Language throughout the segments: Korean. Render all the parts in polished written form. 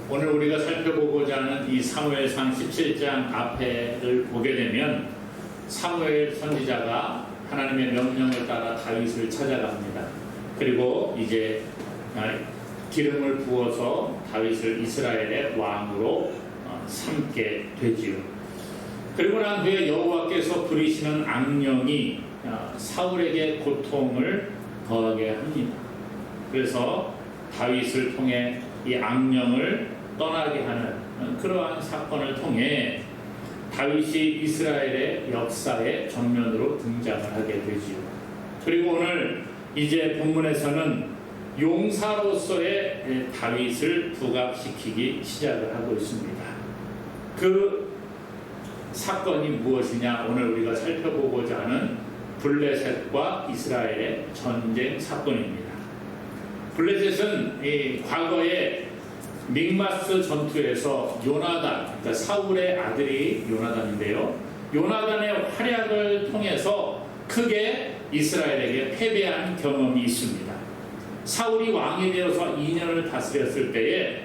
오늘 우리가 살펴보고자 하는 이 사무엘상 17장 앞에를 보게 되면 사무엘 선지자가 하나님의 명령을 따라 다윗을 찾아갑니다. 그리고 이제 기름을 부어서 다윗을 이스라엘의 왕으로 삼게 되지요. 그리고 난 후에 여호와께서 부리시는 악령이 사울에게 고통을 더하게 합니다. 그래서 다윗을 통해 이 악령을 떠나게 하는 그러한 사건을 통해 다윗이 이스라엘의 역사의 전면으로 등장을 하게 되지요. 그리고 오늘 이제 본문에서는 용사로서의 다윗을 부각시키기 시작을 하고 있습니다. 그 사건이 무엇이냐? 오늘 우리가 살펴보고자 하는 블레셋과 이스라엘의 전쟁 사건입니다. 블레셋은 과거에 믹마스 전투에서 요나단, 그러니까 사울의 아들이 요나단인데요. 요나단의 활약을 통해서 크게 이스라엘에게 패배한 경험이 있습니다. 사울이 왕이 되어서 2년을 다스렸을 때에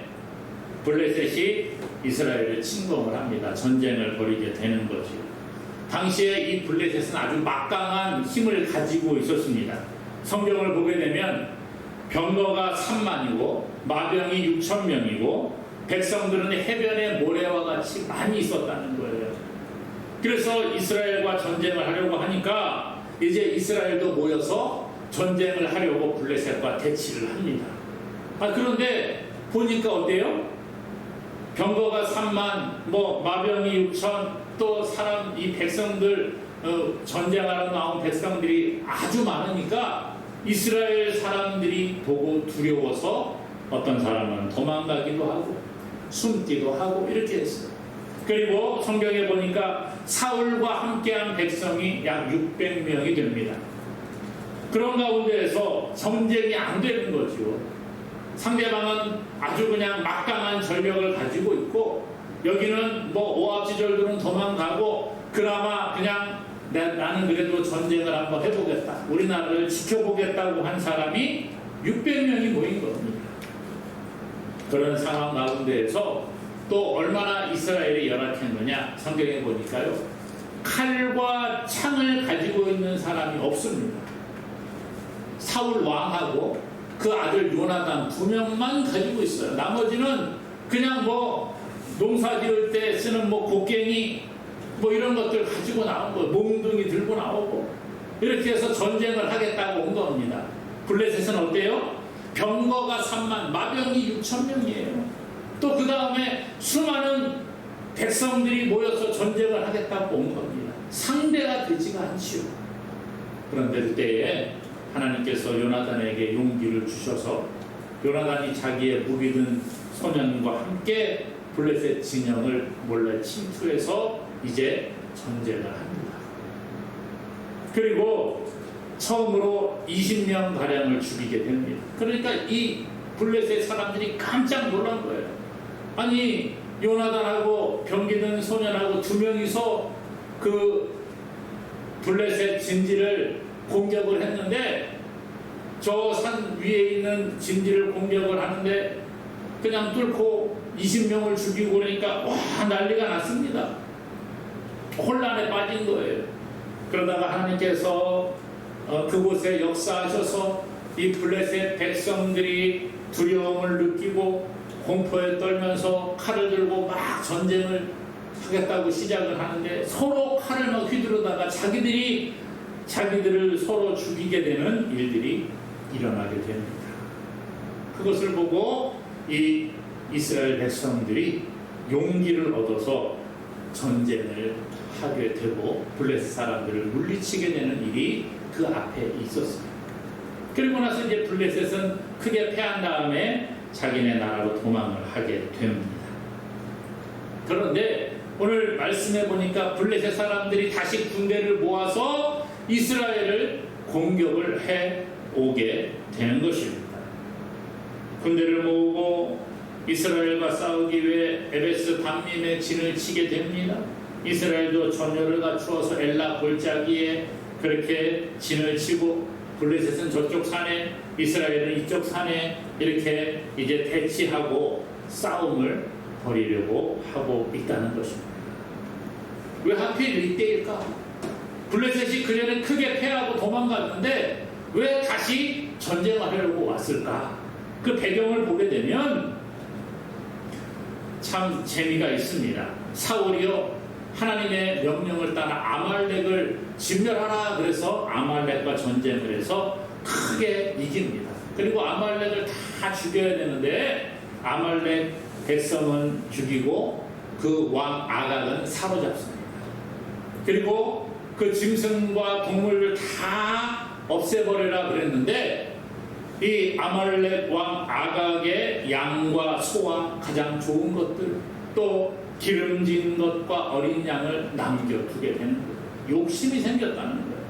블레셋이 이스라엘을 침공을 합니다. 전쟁을 벌이게 되는 거죠. 당시에 이 블레셋은 아주 막강한 힘을 가지고 있었습니다. 성경을 보게 되면 병거가 3만이고 마병이 6,000명이고 백성들은 해변에 모래와 같이 많이 있었다는 거예요. 그래서 이스라엘과 전쟁을 하려고 하니까 이제 이스라엘도 모여서 전쟁을 하려고 블레셋과 대치를 합니다. 그런데 보니까 어때요? 병거가 3만, 마병이 6,000, 또 사람, 이 백성들, 전쟁하러 나온 백성들이 아주 많으니까 이스라엘 사람들이 보고 두려워서 어떤 사람은 도망가기도 하고 숨기도 하고 이렇게 했어요. 그리고 성경에 보니까 사울과 함께한 백성이 약 600명이 됩니다. 그런 가운데에서 전쟁이 안 되는 거죠. 상대방은 아주 그냥 막강한 전력을 가지고 있고 여기는 오합지졸들은 도망가고 그나마 그냥 나는 그래도 전쟁을 한번 해보겠다, 우리나라를 지켜보겠다고 한 사람이 600명이 모인 겁니다. 그런 상황 가운데에서 또 얼마나 이스라엘이 열악했느냐, 성경에 보니까요, 칼과 창을 가지고 있는 사람이 없습니다. 사울 왕하고 그 아들 요나단 2명만 가지고 있어요. 나머지는 그냥 농사 지을 때 쓰는 곡괭이 이런 것들 가지고 나온 거예요. 몽둥이 들고 나오고 이렇게 해서 전쟁을 하겠다고 온 겁니다. 블레셋은 어때요? 병거가 3만, 마병이 6,000명이에요. 또 그 다음에 수많은 백성들이 모여서 전쟁을 하겠다고 온 겁니다. 상대가 되지가 않지요. 그런데 그때에 하나님께서 요나단에게 용기를 주셔서 요나단이 자기의 무기 든 소년과 함께 블레셋 진영을 몰래 침투해서 이제 전쟁을 합니다. 그리고 처음으로 20명 가량을 죽이게 됩니다. 그러니까 이 블레셋 사람들이 깜짝 놀란 거예요. 아니, 요나단하고 병기는 소년하고 2명이서 그 블레셋 진지를 공격을 했는데 저 산 위에 있는 진지를 공격을 하는데 그냥 뚫고 20명을 죽이고 그러니까 난리가 났습니다. 혼란에 빠진 거예요. 그러다가 하나님께서 그곳에 역사하셔서 이 블레셋 백성들이 두려움을 느끼고 공포에 떨면서 칼을 들고 막 전쟁을 하겠다고 시작을 하는데 서로 칼을 막 휘두르다가 자기들을 서로 죽이게 되는 일들이 일어나게 됩니다. 그것을 보고 이 이스라엘 백성들이 용기를 얻어서 전쟁을 하게 되고 블레셋 사람들을 물리치게 되는 일이 그 앞에 있었습니다. 그리고 나서 이제 블레셋은 크게 패한 다음에 자기네 나라로 도망을 하게 됩니다. 그런데 오늘 말씀해 보니까 블레셋 사람들이 다시 군대를 모아서 이스라엘을 공격을 해 오게 되는 것입니다. 군대를 모으고 이스라엘과 싸우기 위해 에베스 담림에 진을 치게 됩니다. 이스라엘도 전열을 갖추어서 엘라 골짜기에 그렇게 진을 치고 블레셋은 저쪽 산에, 이스라엘은 이쪽 산에 이렇게 이제 대치하고 싸움을 벌이려고 하고 있다는 것입니다. 왜 하필 이때일까? 블레셋이 그전에 크게 패하고 도망갔는데 왜 다시 전쟁하려고 왔을까? 그 배경을 보게 되면 참 재미가 있습니다. 사울이요, 하나님의 명령을 따라 아말렉을 진멸하라 그래서 아말렉과 전쟁을 해서 크게 이깁니다. 그리고 아말렉을 다 죽여야 되는데 아말렉 백성은 죽이고 그 왕 아각은 사로잡습니다. 그리고 그 짐승과 동물을 다 없애버리라 그랬는데 이 아말렉 왕 아각의 양과 소와 가장 좋은 것들, 또 기름진 것과 어린 양을 남겨두게 되는 거예요. 욕심이 생겼다는 거예요.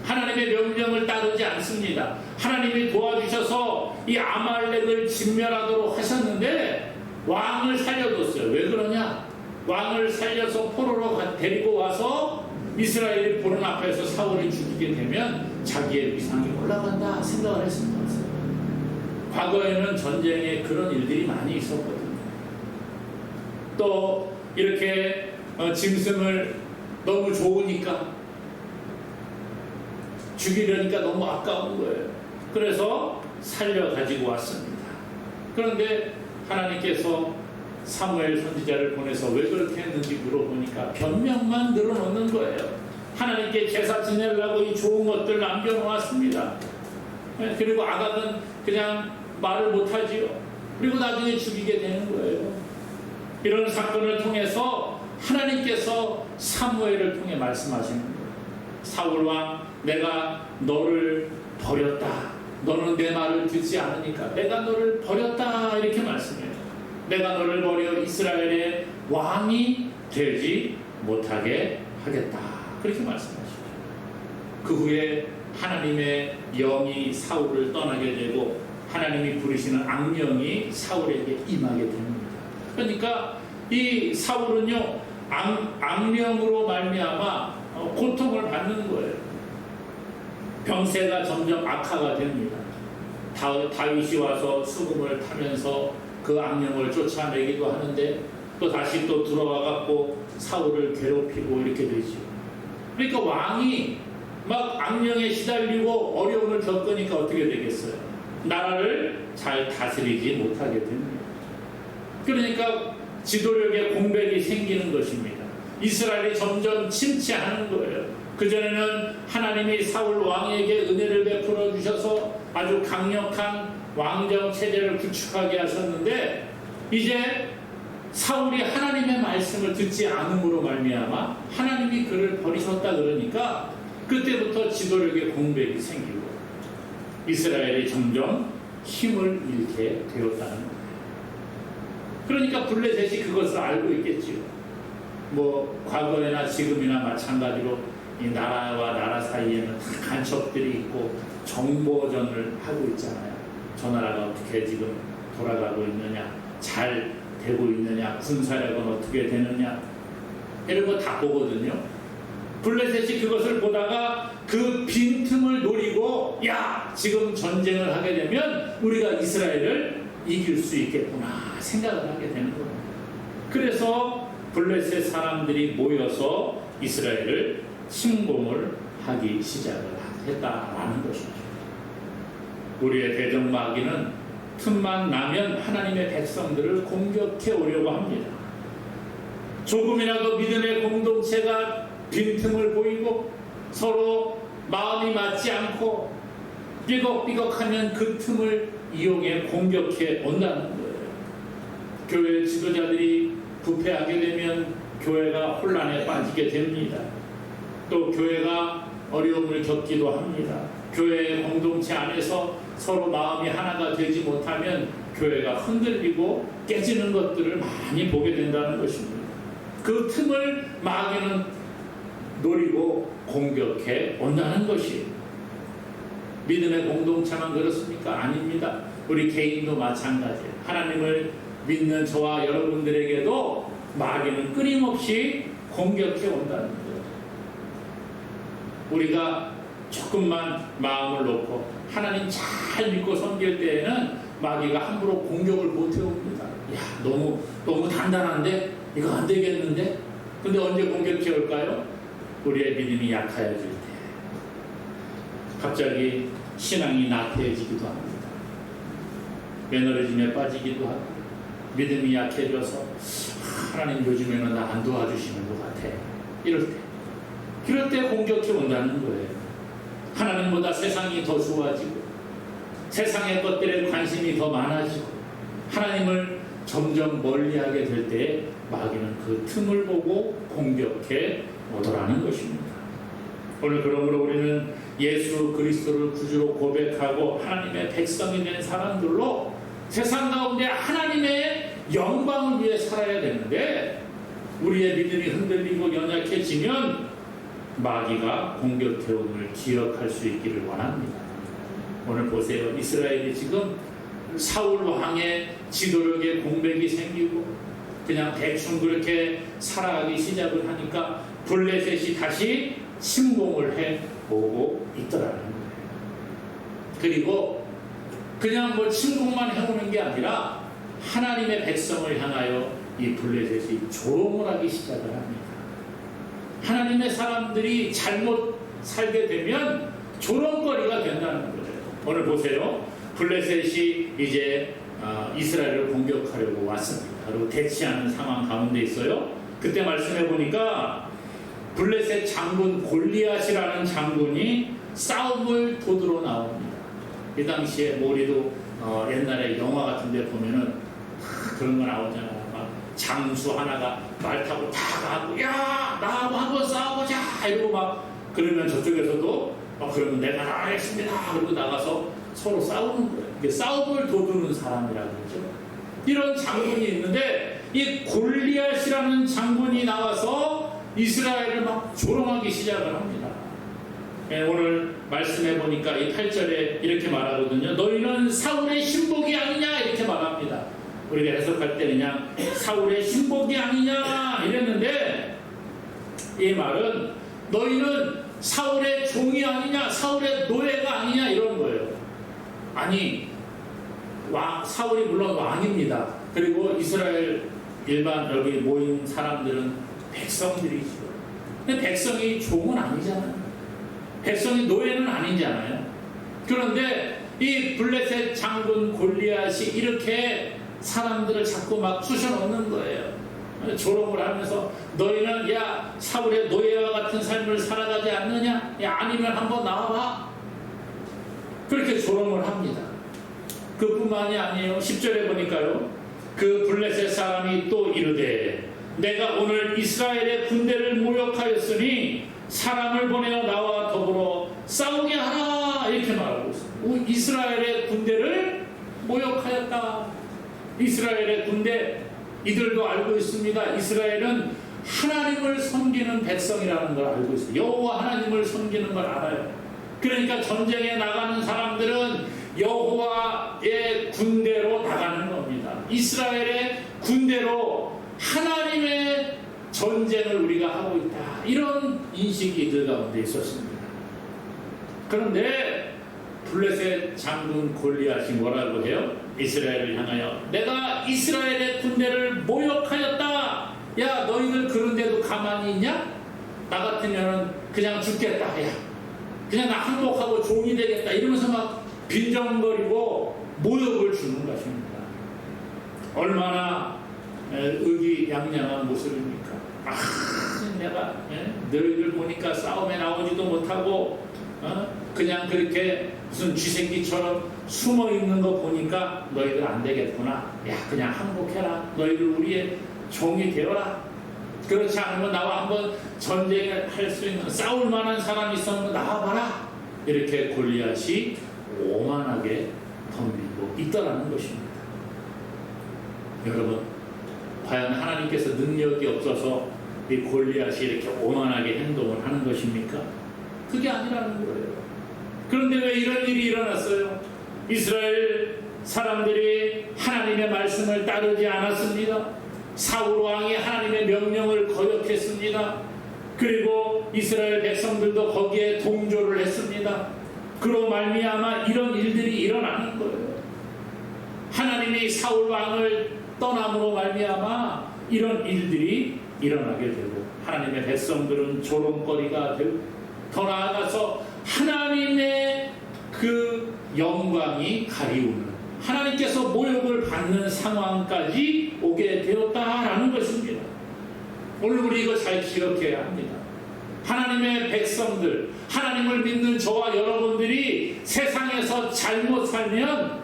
하나님의 명령을 따르지 않습니다. 하나님이 도와주셔서 이 아말렉을 진멸하도록 하셨는데 왕을 살려뒀어요. 왜 그러냐? 왕을 살려서 포로로 데리고 와서 이스라엘이 보는 앞에서 사울이 죽이게 되면 자기의 위상이 올라간다 생각을 했습니다. 과거에는 전쟁에 그런 일들이 많이 있었거든요. 또 이렇게 짐승을 너무 좋으니까 죽이려니까 너무 아까운 거예요. 그래서 살려 가지고 왔습니다. 그런데 하나님께서 사무엘 선지자를 보내서 왜 그렇게 했는지 물어보니까 변명만 늘어놓는 거예요. 하나님께 제사 지내려고 이 좋은 것들 남겨놓았습니다. 그리고 아각은 그냥 말을 못하지요. 그리고 나중에 죽이게 되는 거예요. 이런 사건을 통해서 하나님께서 사무엘을 통해 말씀하시는 거예요. 사울왕, 내가 너를 버렸다. 너는 내 말을 듣지 않으니까 내가 너를 버렸다. 이렇게 말씀해요. 내가 너를 버려 이스라엘의 왕이 되지 못하게 하겠다. 그렇게 말씀하시죠. 그 후에 하나님의 영이 사울을 떠나게 되고 하나님이 부르시는 악령이 사울에게 임하게 됩니다. 그러니까 이 사울은요, 악령으로 말미암아 고통을 받는 거예요. 병세가 점점 악화가 됩니다. 다윗이 와서 수금을 타면서 그 악령을 쫓아내기도 하는데 또 다시 또 들어와 갖고 사울을 괴롭히고 이렇게 되죠. 그러니까 왕이 막 악령에 시달리고 어려움을 겪으니까 어떻게 되겠어요? 나라를 잘 다스리지 못하게 됩니다. 그러니까 지도력의 공백이 생기는 것입니다. 이스라엘이 점점 침체하는 거예요. 그전에는 하나님이 사울 왕에게 은혜를 베풀어 주셔서 아주 강력한 왕정 체제를 구축하게 하셨는데 이제 사울이 하나님의 말씀을 듣지 않음으로 말미암아 하나님이 그를 버리셨다 그러니까 그때부터 지도력의 공백이 생기고 이스라엘이 점점 힘을 잃게 되었다는 거예요. 그러니까 블레셋이 그것을 알고 있겠지요. 뭐 과거에나 지금이나 마찬가지로 이 나라와 나라 사이에는 다 간첩들이 있고 정보전을 하고 있잖아요. 저 나라가 어떻게 지금 돌아가고 있느냐, 잘 되고 있느냐, 군사력은 어떻게 되느냐, 이런 거 다 보거든요. 블레셋이 그것을 보다가 그 빈틈을 노리고 야, 지금 전쟁을 하게 되면 우리가 이스라엘을 이길 수 있겠구나 생각을 하게 되는 거예요. 그래서 블레셋 사람들이 모여서 이스라엘을 침공을 하기 시작을 했다라는 것이죠. 우리의 대적 마귀는 틈만 나면 하나님의 백성들을 공격해 오려고 합니다. 조금이라도 믿음의 공동체가 빈틈을 보이고 서로 마음이 맞지 않고 삐걱삐걱하면 그 틈을 이용해 공격해 온다는 거예요. 교회 지도자들이 부패하게 되면 교회가 혼란에 빠지게 됩니다. 또 교회가 어려움을 겪기도 합니다. 교회의 공동체 안에서 서로 마음이 하나가 되지 못하면 교회가 흔들리고 깨지는 것들을 많이 보게 된다는 것입니다. 그 틈을 마귀는 노리고 공격해 온다는 것이 믿음의 공동체만 그렇습니까? 아닙니다. 우리 개인도 마찬가지예요. 하나님을 믿는 저와 여러분들에게도 마귀는 끊임없이 공격해 온다는 거예요. 우리가 조금만 마음을 놓고 하나님 잘 믿고 섬길 때에는 마귀가 함부로 공격을 못 해옵니다. 너무 단단한데 이거 안 되겠는데? 근데 언제 공격해 올까요? 우리의 믿음이 약해질 때, 갑자기 신앙이 나태해지기도 합니다. 매너리즘에 빠지기도 하고, 믿음이 약해져서 하나님 요즘에는 나 안 도와주시는 것 같아. 그럴 때 공격해 온다는 거예요. 하나님보다 세상이 더 좋아지고, 세상의 것들에 관심이 더 많아지고, 하나님을 점점 멀리하게 될 때 마귀는 그 틈을 보고 공격해 오더라는 것입니다. 오늘 그러므로 우리는 예수 그리스도를 구주로 고백하고 하나님의 백성이 된 사람들로 세상 가운데 하나님의 영광을 위해 살아야 되는데, 우리의 믿음이 흔들리고 연약해지면 마귀가 공격해옴을 기억할 수 있기를 원합니다. 오늘 보세요. 이스라엘이 지금 사울 왕의 지도력에 공백이 생기고 그냥 대충 그렇게 살아가기 시작을 하니까 블레셋이 다시 침공을 해오고 있더라는 거예요. 그리고 그냥 뭐 침공만 해오는 게 아니라 하나님의 백성을 향하여 이 블레셋이 조롱을 하기 시작을 합니다. 하나님의 사람들이 잘못 살게 되면 조롱거리가 된다는 거예요. 오늘 보세요. 블레셋이 이제 이스라엘을 공격하려고 왔습니다. 그리고 대치하는 상황 가운데 있어요. 그때 말씀해 보니까 블레셋 장군 골리앗이라는 장군이 싸움을 도두러 나옵니다. 이 당시에 뭐 우리도 옛날에 영화 같은 데 보면은 그런 거 나오잖아요. 막 장수 하나가 말 타고 다 가고, 야 나하고 한번 싸워보자 이러고 막 그러면 저쪽에서도 그러면 내가 나가겠습니다 그러고 나가서 서로 싸우는 거예요. 이게 싸움을 도두는 사람이라고 그러죠. 이런 장군이 있는데 이 골리앗이라는 장군이 나와서 이스라엘을 막 조롱하기 시작을 합니다. 오늘 말씀해 보니까 이 8절에 이렇게 말하거든요. 너희는 사울의 신복이 아니냐 이렇게 말합니다. 우리가 해석할 때 그냥 사울의 신복이 아니냐 이랬는데, 이 말은 너희는 사울의 종이 아니냐, 사울의 노예가 아니냐 이런 거예요. 아니, 사울이 물론 왕입니다. 그리고 이스라엘 일반 여기 모인 사람들은 백성들이죠. 근데 백성이 종은 아니잖아요. 백성이 노예는 아니잖아요. 그런데 이 블레셋 장군 골리앗이 이렇게 사람들을 자꾸 막 쑤셔넣는 거예요. 조롱을 하면서 너희는 야 사울의 노예와 같은 삶을 살아가지 않느냐? 야 아니면 한번 나와봐. 그렇게 조롱을 합니다. 그뿐만이 아니에요. 10절에 보니까요. 그 블레셋 사람이 또 이르되 내가 오늘 이스라엘의 군대를 모욕하였으니 사람을 보내어 나와 더불어 싸우게 하라 이렇게 말하고 있습니다. 이스라엘의 군대를 모욕하였다. 이스라엘의 군대, 이들도 알고 있습니다. 이스라엘은 하나님을 섬기는 백성이라는 걸 알고 있어요. 여호와 하나님을 섬기는 걸 알아요. 그러니까 전쟁에 나가는 사람들은 여호와의 군대로 나가는 겁니다. 이스라엘의 군대로 하나님의 전쟁을 우리가 하고 있다. 이런 인식이 이들 가운데 있었습니다. 그런데 블레셋 장군 골리앗이 뭐라고 해요? 이스라엘을 향하여 내가 이스라엘의 군대를 모욕하였다. 야 너희들 그런데도 가만히 있냐? 나 같으면 그냥 죽겠다. 야 그냥 나 항복하고 종이 되겠다. 이러면서 막 빈정거리고 모욕을 주는 것입니다. 얼마나 의기양양한 모습입니까? 내가 너희들 보니까 싸움에 나오지도 못하고 그냥 그렇게 무슨 쥐새끼처럼 숨어 있는 거 보니까 너희들 안 되겠구나. 야 그냥 항복해라. 너희들 우리의 종이 되어라. 그렇지 않으면 나와 한번 전쟁을 할 수 있는 싸울 만한 사람이 있으면 나와봐라. 이렇게 골리앗이 오만하게 덤비고 있더라는 것입니다. 여러분 과연 하나님께서 능력이 없어서 이 골리앗이 이렇게 오만하게 행동을 하는 것입니까? 그게 아니라는 거예요. 그런데 왜 이런 일이 일어났어요? 이스라엘 사람들이 하나님의 말씀을 따르지 않았습니다. 사울 왕이 하나님의 명령을 거역했습니다. 그리고 이스라엘 백성들도 거기에 동조를 했습니다. 그로 말미암아 이런 일들이 일어나는 거예요. 하나님이 사울 왕을 떠남으로 말미암아 이런 일들이 일어나게 되고 하나님의 백성들은 조롱거리가 되고 더 나아가서 하나님의 그 영광이 가리우는 하나님께서 모욕을 받는 상황까지 오게 되었다라는 것입니다. 오늘 우리 이거 잘 기억해야 합니다. 하나님의 백성들, 하나님을 믿는 저와 여러분들이 세상에서 잘못 살면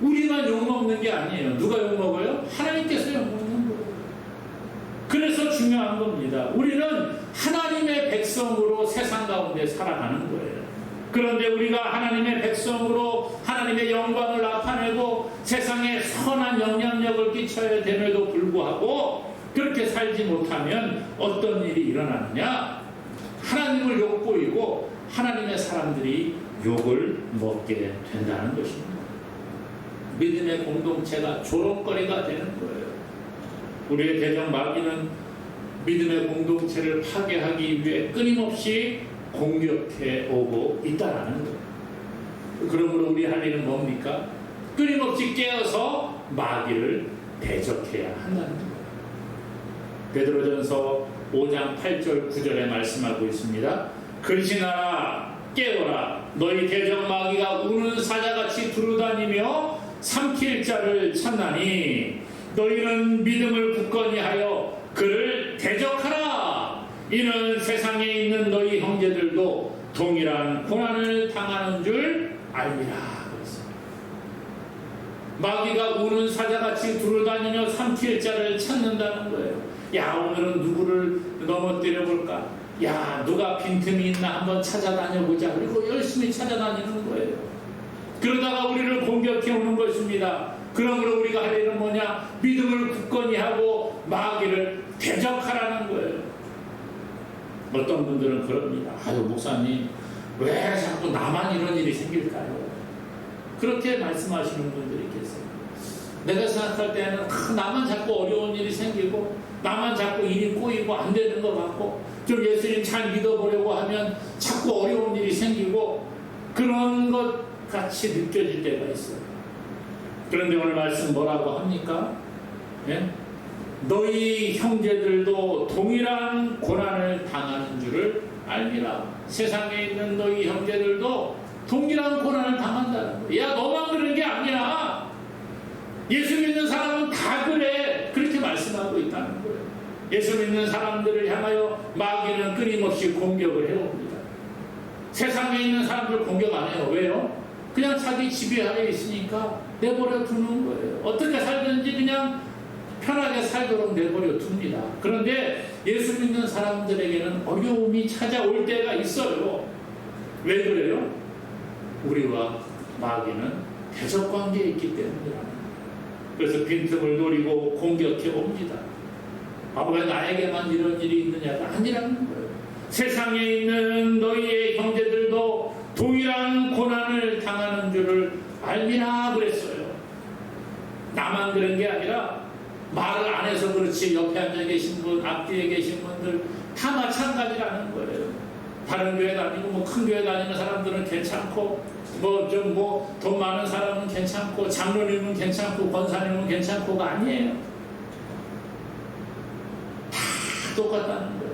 우리만 욕먹는 게 아니에요. 누가 욕먹어요? 하나님께서 욕먹는 거예요. 그래서 중요한 겁니다. 우리는 하나님의 백성으로 세상 가운데 살아가는 거예요. 그런데 우리가 하나님의 백성으로 하나님의 영광을 나타내고 세상에 선한 영향력을 끼쳐야 됨에도 불구하고 그렇게 살지 못하면 어떤 일이 일어나느냐? 하나님을 욕보이고 하나님의 사람들이 욕을 먹게 된다는 것입니다. 믿음의 공동체가 조롱거리가 되는 거예요. 우리의 대적 마귀는 믿음의 공동체를 파괴하기 위해 끊임없이 공격해 오고 있다라는 거예요. 그러므로 우리 할 일은 뭡니까? 끊임없이 깨어서 마귀를 대적해야 한다는 거예요. 베드로전서 5장 8절 9절에 말씀하고 있습니다. 근신하라 깨어라 너희 대적 마귀가 우는 사자같이 두루다니며 삼킬 자를 찾나니 너희는 믿음을 굳건히 하여 그를 대적하라. 이는 세상에 있는 너희 형제들도 동일한 고난을 당하는 줄 알미라. 그랬습니다. 마귀가 우는 사자같이 두루다니며 삼킬 자를 찾는다는 거예요. 야, 오늘은 누구를 넘어뜨려 볼까? 야, 누가 빈틈이 있나 한번 찾아다녀보자. 그리고 열심히 찾아다니는 거예요. 그러다가 우리를 공격해 오는 것입니다. 그러므로 우리가 할 일은 뭐냐? 믿음을 굳건히 하고 마귀를 대적하라는 거예요. 어떤 분들은 그럽니다. 아유, 목사님, 왜 자꾸 나만 이런 일이 생길까요? 그렇게 말씀하시는 분들이 계세요. 내가 생각할 때는 나만 자꾸 어려운 일이 생기고 나만 자꾸 일이 꼬이고 안 되는 것 같고 좀 예수님 잘 믿어보려고 하면 자꾸 어려운 일이 생기고 그런 것 같이 느껴질 때가 있어요. 그런데 오늘 말씀 뭐라고 합니까? 예? 너희 형제들도 동일한 고난을 당하는 줄을 알미라. 세상에 있는 너희 형제들도 동일한 고난을 당한다는 거예요. 야, 너만 그런 게 아니야. 예수 믿는 사람은 다 그래. 그렇게 말씀하고 있다는 거예요. 예수 믿는 사람들을 향하여 마귀는 끊임없이 공격을 해옵니다. 세상에 있는 사람들 공격 안 해요. 왜요? 그냥 자기 지배하에 있으니까 내버려 두는 거예요. 어떻게 살든지 그냥 편하게 살도록 내버려 둡니다. 그런데 예수 믿는 사람들에게는 어려움이 찾아올 때가 있어요. 왜 그래요? 우리와 마귀는 대적 관계에 있기 때문이라는. 그래서 빈틈을 노리고 공격해 옵니다. 아, 왜 나에게만 이런 일이 있느냐가 아니라는 거예요. 세상에 있는 너희의 형제들도 동일한 고난을 당하는 줄을 알미라 그랬어요. 나만 그런 게 아니라 말을 안 해서 그렇지 옆에 앉아 계신 분, 앞뒤에 계신 분들 다 마찬가지라는 거예요. 다른 교회 다니고 큰 교회 다니는 사람들은 괜찮고 돈 많은 사람은 괜찮고 장로님은 괜찮고 권사님은 괜찮고가 아니에요. 다 똑같다는 거예요.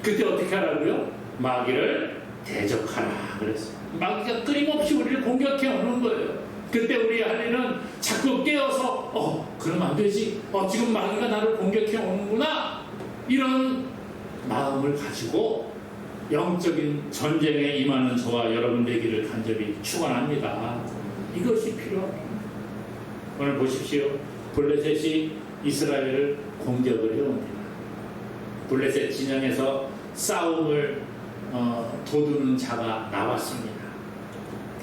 그때 어떻게 하라고요? 마귀를 대적하라 그랬어요. 마귀가 끊임없이 우리를 공격해 오는 거예요. 그때 우리 할 일은 자꾸 깨어서 그러면 안 되지. 지금 마귀가 나를 공격해 오는구나. 이런 마음을 가지고 영적인 전쟁에 임하는 저와 여러분 되기를 간절히 축원합니다. 이것이 필요합니다. 오늘 보십시오. 블레셋이 이스라엘을 공격을 해옵니다. 블레셋 진영에서 싸움을 도두는 자가 나왔습니다.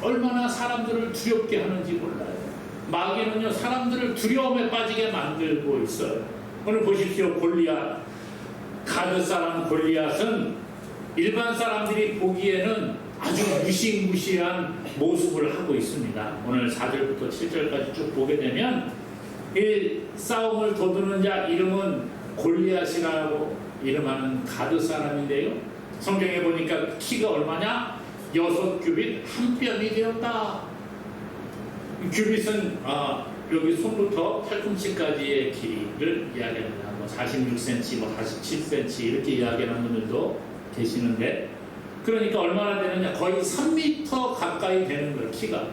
얼마나 사람들을 두렵게 하는지 몰라요. 마귀는요, 사람들을 두려움에 빠지게 만들고 있어요. 오늘 보십시오. 골리앗, 가드 사람 골리앗은 일반 사람들이 보기에는 아주 무시무시한 모습을 하고 있습니다. 오늘 4절부터 7절까지 쭉 보게 되면 이 싸움을 도두는 자 이름은 골리앗이라고 이름하는 가드 사람인데요. 성경에 보니까 키가 얼마냐? 6규빗 한 뼘이 되었다. 규빗은 여기 손부터 팔꿈치까지의 길이를 이야기합니다. 뭐 46cm, 뭐 47cm 이렇게 이야기하는 분들도 계시는데, 그러니까 얼마나 되느냐? 거의 3m 가까이 되는 거예요. 키가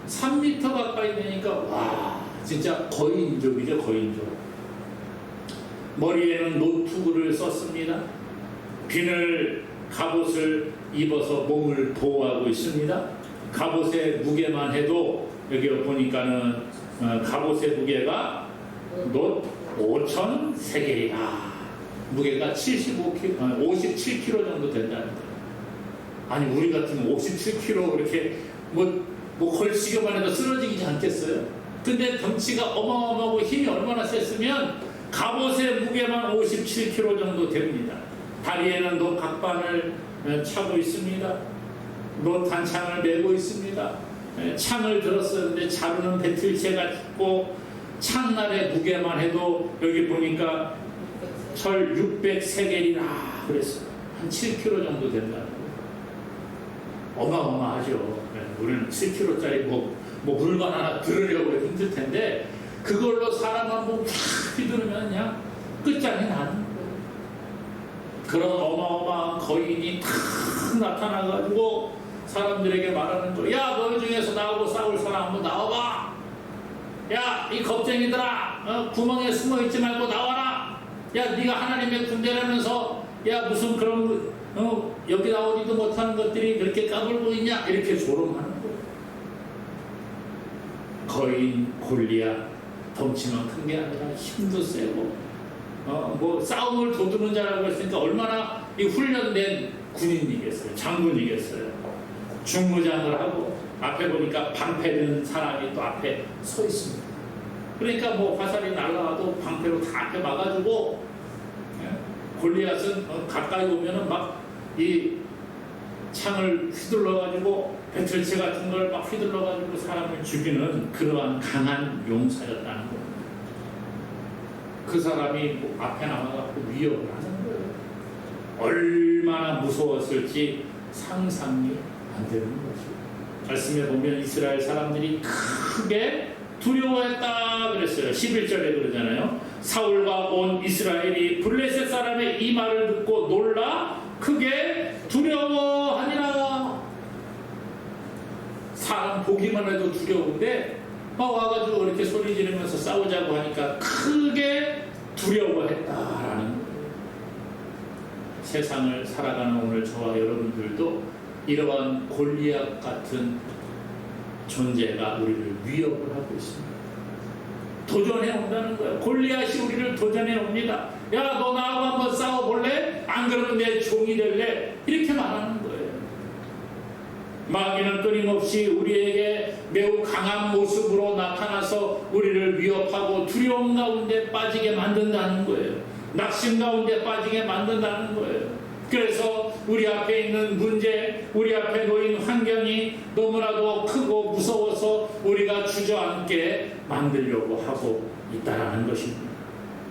3m 가까이 되니까 와, 진짜 거인족이죠. 거인족. 머리에는 노투구를 썼습니다. 비늘 갑옷을 입어서 몸을 보호하고 있습니다. 갑옷의 무게만 해도 여기 보니까는 갑옷의 무게가 놋 5,000세겔이다. 무게가 57kg 정도 된다는 거예요. 아니, 우리 같으면 57kg 그렇게 뭐 걸치기만 해도 쓰러지지 않겠어요? 근데 덩치가 어마어마하고 힘이 얼마나 셌으면 갑옷의 무게만 57kg 정도 됩니다. 다리에는 놋 각반을 차고 있습니다. 놋 단창을 메고 있습니다. 창을 들었었는데 자루는 배틀채가 있고, 창날의 무게만 해도 여기 보니까 철 600세겔이라 그랬어요. 한 7kg 정도 된다는 거예요. 어마어마하죠. 우리는 7kg짜리 뭐 물건 하나 들으려고 힘들 텐데, 그걸로 사람 한 번 팍 휘두르면 그냥 끝장이 나는 거예요. 그런 어마어마한 거인이 탁 나타나가지고 사람들에게 말하는 거예요. 야, 너희 중에서 나하고 싸울 사람 한번 나와봐. 야, 이 겁쟁이들아, 구멍에 숨어있지 말고 나와라. 야, 네가 하나님의 군대라면서 야, 무슨 그런 여기 나오지도 못하는 것들이 그렇게 까불고 있냐, 이렇게 조롱하는 거예요. 거인 골리앗, 덩치만 큰 게 아니라 힘도 세고, 뭐 싸움을 도두는 자라고 했으니까 얼마나 이 훈련된 군인이겠어요. 장군이겠어요. 중무장을 하고, 앞에 보니까 방패 든 사람이 또 앞에 서 있습니다. 그러니까 뭐 화살이 날라와도 방패로 다 앞에 막아주고, 골리앗은 가까이 오면은 막 이 창을 휘둘러가지고 배틀채 같은 걸 막 휘둘러가지고 사람을 죽이는 그러한 강한 용사였다는 겁니다. 그 사람이 뭐 앞에 나와갖고 위협을 하는 거예요. 얼마나 무서웠을지 상상이 안 되는 거죠. 말씀에 보면 이스라엘 사람들이 크게 두려워했다 그랬어요. 11절에 그러잖아요. 사울과 온 이스라엘이 블레셋 사람의 이 말을 듣고 놀라 크게 두려워하니라. 사람 보기만 해도 두려운데 막 와가지고 이렇게 소리 지르면서 싸우자고 하니까 크게 두려워했다라는 거예요. 세상을 살아가는 오늘 저와 여러분들도 이러한 골리앗 같은 존재가 우리를 위협을 하고 있습니다. 도전해 온다는 거예요. 골리앗이 우리를 도전해 옵니다. 야, 너 나하고 한번 싸워볼래? 안 그러면 내 종이 될래? 이렇게 말하는 거예요. 마귀는 끊임없이 우리에게 매우 강한 모습으로 나타나서 우리를 위협하고 두려움 가운데 빠지게 만든다는 거예요. 낙심 가운데 빠지게 만든다는 거예요. 그래서 우리 앞에 있는 문제, 우리 앞에 놓인 환경이 너무나도 크고 무서워서 우리가 주저앉게 만들려고 하고 있다는 것입니다.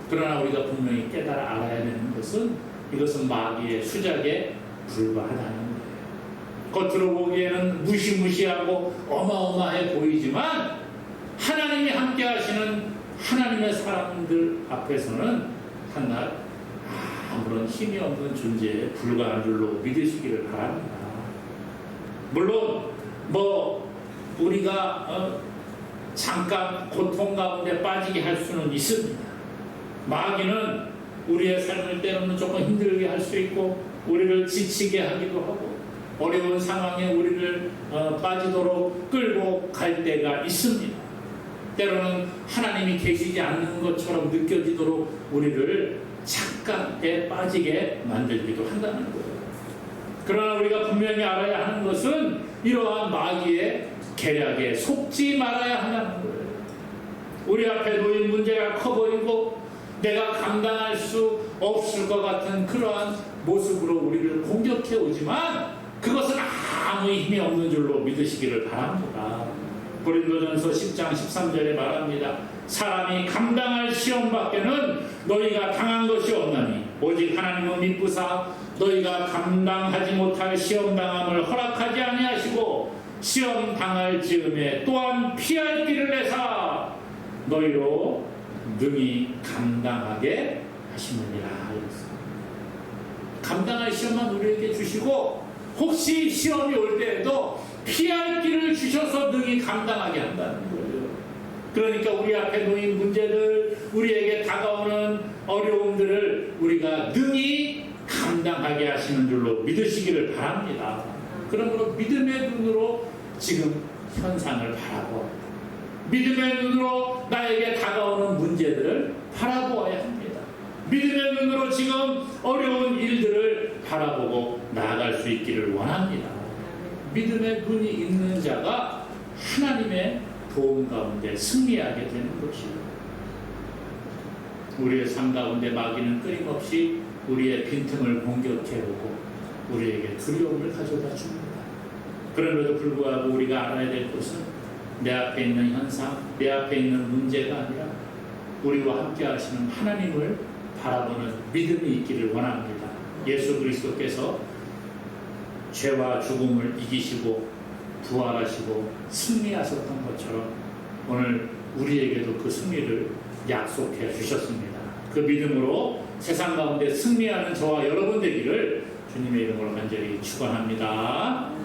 그러나 우리가 분명히 깨달아 알아야 되는 것은 이것은 마귀의 수작에 불과하다는 거예요. 겉으로 보기에는 무시무시하고 어마어마해 보이지만 하나님이 함께 하시는 하나님의 사람들 앞에서는 한낱 아무런 힘이 없는 존재에 불과한 줄로 믿으시기를 바랍니다. 물론 뭐 우리가 잠깐 고통 가운데 빠지게 할 수는 있습니다. 마귀는 우리의 삶을 때로는 조금 힘들게 할 수 있고 우리를 지치게 하기도 하고 어려운 상황에 우리를 빠지도록 끌고 갈 때가 있습니다. 때로는 하나님이 계시지 않는 것처럼 느껴지도록 우리를 착각에 빠지게 만들기도 한다는 거예요. 그러나 우리가 분명히 알아야 하는 것은 이러한 마귀의 계략에 속지 말아야 한다는 거예요. 우리 앞에 놓인 문제가 커 보이고 내가 감당할 수 없을 것 같은 그러한 모습으로 우리를 공격해 오지만 그것은 아무 힘이 없는 줄로 믿으시기를 바랍니다. 고린도전서 10장 13절에 말합니다. 사람이 감당할 시험 밖에는 너희가 당한 것이 없나니 오직 하나님은 미쁘사 너희가 감당하지 못할 시험 당함을 허락하지 아니하시고 시험 당할 즈음에 또한 피할 길을 내사 너희로 능히 감당하게 하시느니라. 감당할 시험만 우리에게 주시고 혹시 시험이 올 때에도 피할 길을 주셔서 능히 감당하게 한다는 거예요. 그러니까 우리 앞에 놓인 문제들, 우리에게 다가오는 어려움들을 우리가 능히 감당하게 하시는 줄로 믿으시기를 바랍니다. 그러므로 믿음의 눈으로 지금 현상을 바라보아야 합니다. 믿음의 눈으로 나에게 다가오는 문제들을 바라보아야 합니다. 믿음의 눈으로 지금 어려운 일들을 바라보고 나아갈 수 있기를 원합니다. 믿음의 눈이 있는 자가 하나님의 도움 가운데 승리하게 되는 것이요. 우리의 삶 가운데 마귀는 끊임없이 우리의 빈틈을 공격해오고 우리에게 두려움을 가져다 줍니다. 그럼에도 불구하고 우리가 알아야 될 것은 내 앞에 있는 현상, 내 앞에 있는 문제가 아니라 우리와 함께 하시는 하나님을 바라보는 믿음이 있기를 원합니다. 예수 그리스도께서 죄와 죽음을 이기시고 부활하시고 승리하셨던 것처럼 오늘 우리에게도 그 승리를 약속해 주셨습니다. 그 믿음으로 세상 가운데 승리하는 저와 여러분 되기를 주님의 이름으로 간절히 축원합니다.